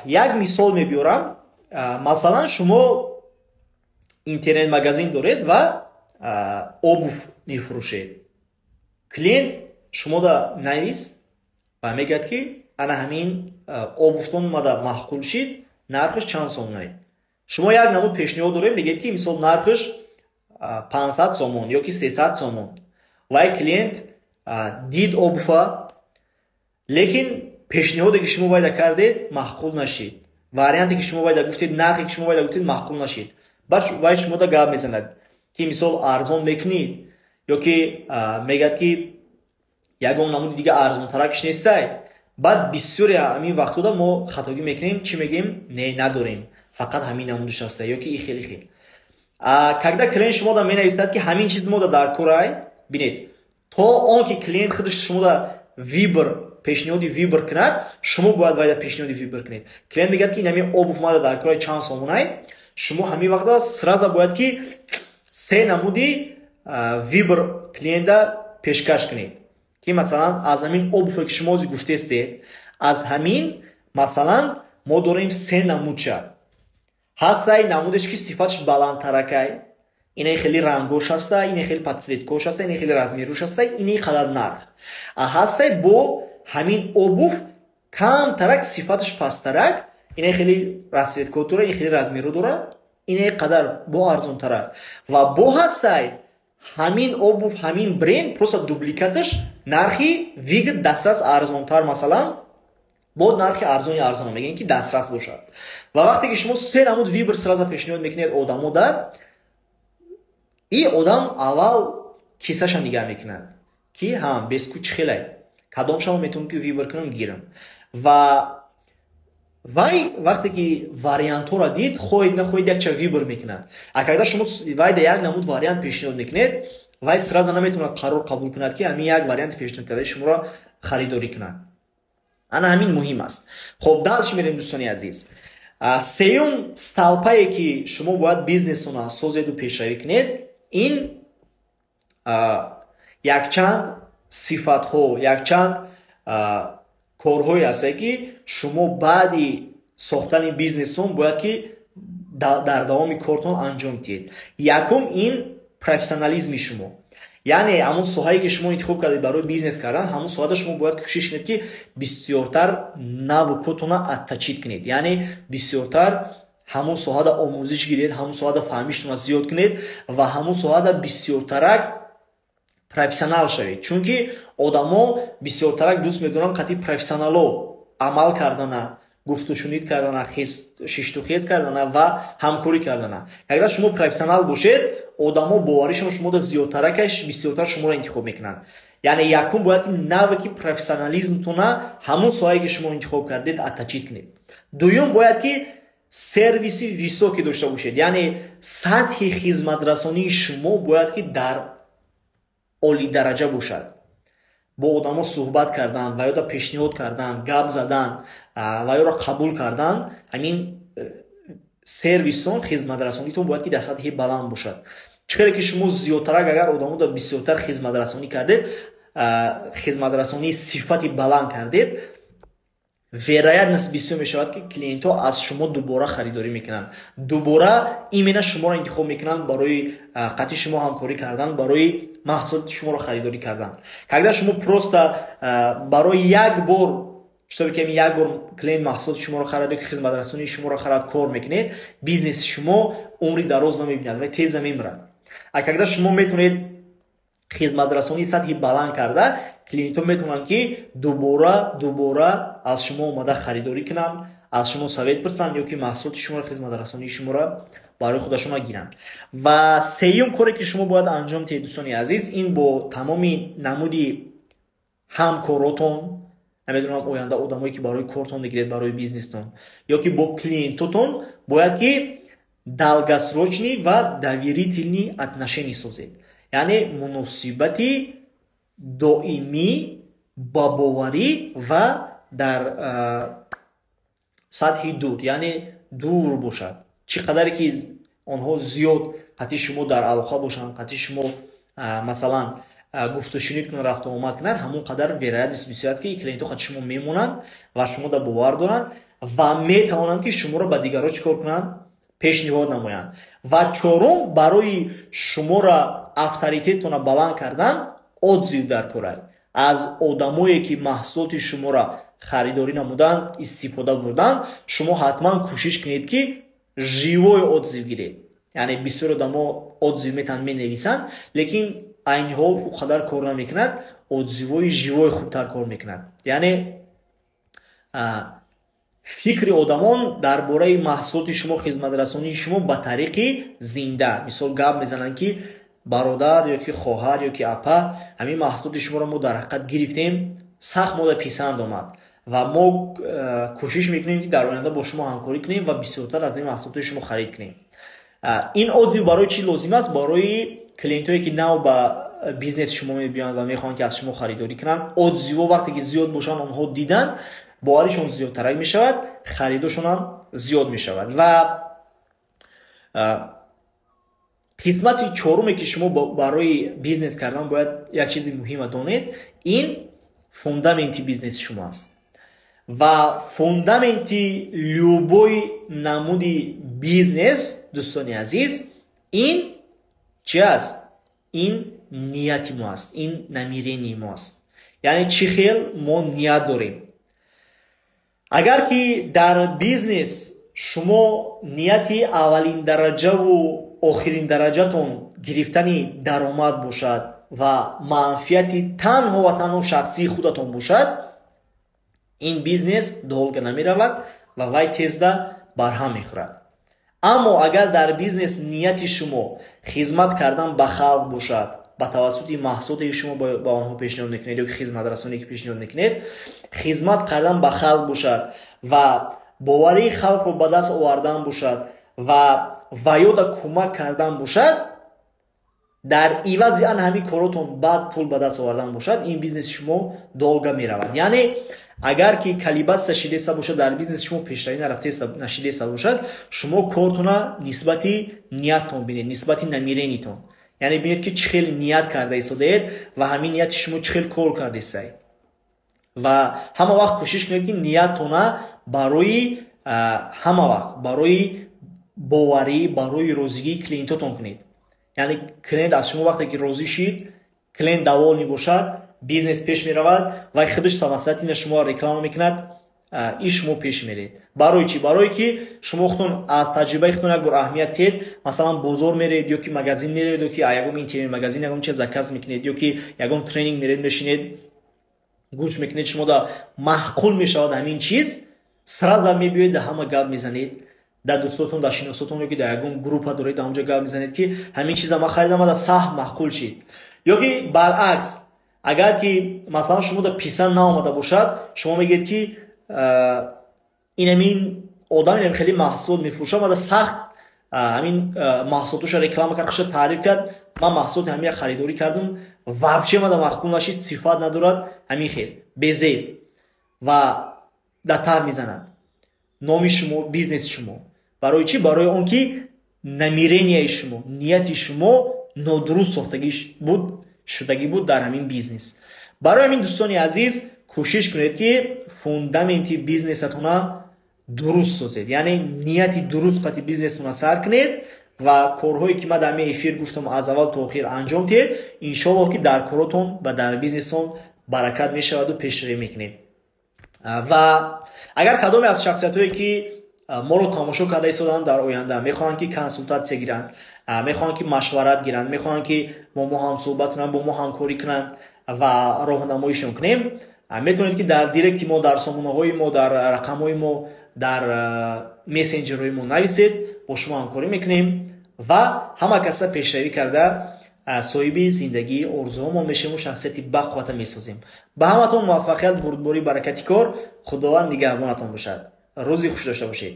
як мисол мебиёрам. Масалан шумо интернет магазин доред ва обув мефурӯшед. Клиент шумода навис ва мегӯяд ки ана ҳамин обувтон омада маҳқул шид, нархаш чанд сомон. Шумо як намуд пешниҳод доред, мегӯед ки мисол нархаш 500 сомон ё ки 300 сомон. Вай клиент дид обува, лекин пешниҳоде ки шумо вайда кардед маҳқул нашид. Варианте ки шумо вайда гуфтед, нархе ки шумо вайда гуфтед маҳқул нашид. Баъд вай шумода гап мезанад ки мисол арзон мекунид ё ки мегӯяд ки ягон намуди дига арзонтаракш нестай. Баъд бисёре ҳамин вақтода мо хатогӣ мекунем, чӣ мегӯем? Не, надорем, фақат ҳамин намудаш ҳастай ё ки и хеле хел. Когда клиент шумода менависад ки ҳамин чиз мода дар корай, бинед, то он ки клиент худаш шумода вибр пешниҳоди вибр кунад, шумо бояд вайда пешниҳоди вибр кунед. Клиент мегӯяд ки ин ҳамин обув мода дар корай чанд сомонай, шумо ҳамин вақта сразу бояд ки се намуди вибр клиента пешкаш кунед. Ки масалан аз ҳамин обуве ки шумо гуфтестед, аз ҳамин масалан мо дорем се намудша. ҳастай намудеш ки сифатш баландтаракай, инаи хеле рангош ҳастай, инаи хеле подсветкош ҳастай, инаи хеле размеруш ҳастай, инаи қадар нарх. ҳастай бо ҳамин обув камтарак сифатш пасттарак, инаи хеле расветко дора, инаи хеле размеру дора, инаи қадар бо арзонтарак. Ва бо ҳастай ҳамин обув, ҳамин бренд просто дубликаташ нархи вигд дастрас арзонтар, масалан бо нархи арзони арзон мегӯем ки дастрас бошад. Ва вақте ки шумо се намуд вибр сразу пешниҳод мекунед одамота, и одам аввал кисаша нигаҳ мекунад ки беску чӣ хелай, кадомшаро метавонам ки вибр кунам гирам. Ва вай вақте ки вариантҳоро дид, хоҳед нахоҳед якча вибр мекунад. Когда шумо вайда як намуд вариант пешниҳод мекунед, вай сразу наметавонад қарор қабул кунад ки ҳамин як варианти пешниҳод кардаи шуморо харидорӣ кунад. ана ҳамин муҳим аст. Хоб дар чӣ мерем дӯстони азиз? Сеюм сталпае ки шумо бояд бизнесона созеду пешравӣ кунед, ин якчанд сифатҳо, якчанд корҳое ҳастае ки шумо баъди сохтани бизнесон бояд ки дар давоми кортон анҷом диҳед. Якум ин профессионализми шумо. яъне ҳамон соҳае ки шумо интихоб кардед барои бизнес кардан, ҳамон соҳада шумо бояд кӯшиш кунед ки бисёртар наву кӯтона аттачид кунед. Яъне бисёртар ҳамон соҳада омӯзиш гиред, ҳамон соҳада фаҳмиштона зиёд кунед ва ҳамон соҳада бисёртарак профессионал шавед. Чунки одамо бисёртарак дӯст медоранд қати профессионало амал кардана, гуфтушунид кардана, шиштухез кардана ва ҳамкорӣ кардана. Когда шумо профессионал бошед, одамо боваришон шумода зиёдтаракаш бисёртар шуморо интихоб мекунанд. Яъне якум бояд ки наве ки профессионализмтона ҳамон соҳае ки шумо интихоб кардед аттачид кунед. Дуюм бояд ки сервиси високӣ дошта бошед. Яъне сатҳи хизматрасонии шумо бояд ки дар олидараҷа бошад. бо одамо суҳбат кардан ва ёда пешниҳод кардан, гап задан ва ёро қабул кардан, ҳамин сервисон, хизматрасонитон бояд ки дар сатҳи баланд бошад. чӣ ки шумо зиёдтарак агар одамота бисёртар хизматрасонӣ кардед, хизматрасонии сифати баланд кардед, вероятност бисёр мешавад ки клиентҳо аз шумо дубора харидорӣ мекунанд. Дубора именно шуморо интихоб мекунанд барои қати шумо ҳамкорӣ кардан, барои маҳсулоти шуморо харидорӣ кардан. Когда шумо просто барои як бор, читори ки як бор клиент маҳсулоти шуморо харад ё ки хизматрасонии шуморо харад кор мекунед, бизнеси шумо умри дароз намебинад ва теза мемирад. Когда шумо метавонед хизматрасонии сатҳи баланд карда, клиентҳо метавонанд ки дубора аз шумо омада харидорӣ кунанд, аз шумо совет пурсанд ё ки маҳсулоти шуморо, хизматрасонии шуморо барои худашон гиранд. Ва сеюм коре ки шумо бояд анҷом диҳед дӯстони азиз, ин бо тамоми намуди ҳамкоротон, намедонам оянда одамое ки барои кортон мегиред, барои бизнестон ё ки бо клиентотон бояд ки долгосрочный ва доверительный отношения созед. Яъне муносибати доимӣ ба боварӣ ва дар сатҳи дур, яъне дур бошад. чӣ қадаре ки онҳо зиёд қати шумо дар алоқа бошанд, қати шумо масалан гуфтушунид кунанд, рафту омад кунанд, ҳамон қадар вероят бисёр аст ки клиентҳо хати шумо мемонанд ва шумода бовар доранд ва метавонанд ки шуморо ба дигарҳо чикор кунанд, пешниҳод намоянд. Ва чорум, барои шуморо авторитетона баланд кардан, отзив дар кора аз одамое ки маҳсулоти шуморо харидорӣ намуданд, истифода бурданд, шумо ҳатман кӯшиш кунед ки живой отзив гиред. яъне бисёр одамо отзив метавонанд менависанд, лекин айни ҳол ӯ қадар кор намекунад, отзивои живой хубтар кор мекунад. яъне фикри одамон дар бораи маҳсулоти шумо, хизматрасонии шумо ба тариқи зинда, мисол гап мезананд ки бародар ёки хоҳар ёки апа, ҳамин маҳсулоти шуморо мо дар ҳақиқат гирифтем, сахт мода писанд омад ва мо кӯшиш мекунем ки дар оянда бо шумо ҳамкорӣ кунем ва бисёртар аз ин маҳсулоти шумо харид кунем. ин отзив барои чӣ лозим аст? Барои клиентҳое ки нав ба бизнеси шумо мебиёнд ва мехоҳанд ки аз шумо харидорӣ кунанд, отзиво вақте ки зиёд бошанд, онҳо дидан, боваришон зиёдтарак мешавад, харидошон ҳам зиёд мешавад. ва қисмати чоруме ки шумо барои бизнес кардан бояд як чизи муҳима донед, ин фундаменти бизнеси шумо аст. ва фундаменти любой намуди бизнес, дӯстони азиз, ин чӣ аст? ин нияти мо аст, ин намерении мо аст. яъне чӣ хел мо ният дорем. агар ки дар бизнес шумо нияти аввалин дараҷаву охирин дараҷатон гирифтани даромад бошад ва манфиати танҳо ва танҳо шахсии худатон бошад, ин бизнес долго намеравад ва вай тезда барҳам мехӯрад. аммо агар дар бизнес нияти шумо хизмат кардан ба халқ бошад, ба тавассути маҳсулоте ки шумо ба онҳо пешниҳод мекунед ёки хизматрасоне ки пешниҳод мекунед, хизмат кардан ба халқ бошад ва боварии халқро ба даст овардан бошад ва ёда кӯмак кардан бошад, дар ивази ан ҳамин коротон баъд пул ба даст овардан бошад, ин бизнеси шумо долго меравад. яъне агар ки калибатса шидеста бошад, дар бизнеси шумо пешравӣ нашидеста бошад, шумо кортона нисбати нияттон бинед, нисбати намеренитон. яъне бинед ки чӣ хел ният карда истодаед ва ҳамин нияти шумо чӣ хел кор кардестай. ва ҳама вақт кӯшиш кунед ки нияттона барои ҳама вақт барои боварӣ, барои розигии клиентотон кунед. яъне клиент аз шумо вақте ки розӣ шид, клиент даволни бошад, бизнес пеш меравад ва худаш самостоятельно шумо реклама мекунад, и шумо пеш меред. барои чӣ? барое ки шумо худтон аз таҷрибаи худтон як бор аҳамият диҳед, масалан бозор меред ёки магазин меред ёки ягон интернет магазин ягон чиз заказ мекунед ёки ягон тренинг меред, мешинед, гӯш мекунед, шумода маҳқул мешавад ҳамин чиз, сразу мебиёед да ҳама гап мезанед, дар дӯстотон, дар шиносотон ёки дар ягон группа доред, дар онҷо гап мезанед ки ҳамин чиза ман харидам, да сахт маҳқул шид. ёки баръакс, агар ки масалан шумода писанд наомада бошад, шумо мегӯед ки инамин одам инамин хеле маҳсулот мефурӯшад, мада сахт ҳамин маҳсулотоша реклама кард, хушад таъриф кард, ман маҳсулоти ҳамин харидорӣ кардам, вообще мада маҳқул нашид, сифат надорад, ҳамин хел безед ва дар тар мезанад номи шумо, бизнеси шумо. барои чӣ? барои он ки намеренияи шумо, нияти шумо нодуруст шудагӣ буд дар ҳамин бизнес. барои ҳамин дӯстони азиз, кӯшиш кунед ки фундаменти бизнесатона дуруст созед, яъне нияти дуруст қати бизнесатона сар кунед ва корҳое ки ман дар ин эфир гуфтам аз аввал то охир анҷом диҳед. иншоаллоҳ ки дар коротон ва дар бизнесон баракат мешаваду пешравӣ мекунед. ва агар кадоме аз шахсиятҳое ки моро тамошо карда истоданд дар оянда мехоҳанд ки консултатсия гиранд, мехоҳанд ки машварат гиранд, мехоҳанд ки мо ҳамсӯҳбат кунанд, бо мо ҳамкорӣ кунанд ва роҳнамоишон кунем, метавонед ки дар директи мо, дар сомонаҳои мо, дар рақамҳои мо, дар месенҷерҳои мо нависед, бо шумо ҳамкорӣ мекунем ва ҳама каса пешравӣ карда соҳиби зиндагии орзуҳомон мешавем, шахсияти бақуввата месозем. ба ҳаматон муваффақият, бурдборӣ, баракати кор. худованд нигаҳбонатон бошад. рӯзи хуш дошта бошед.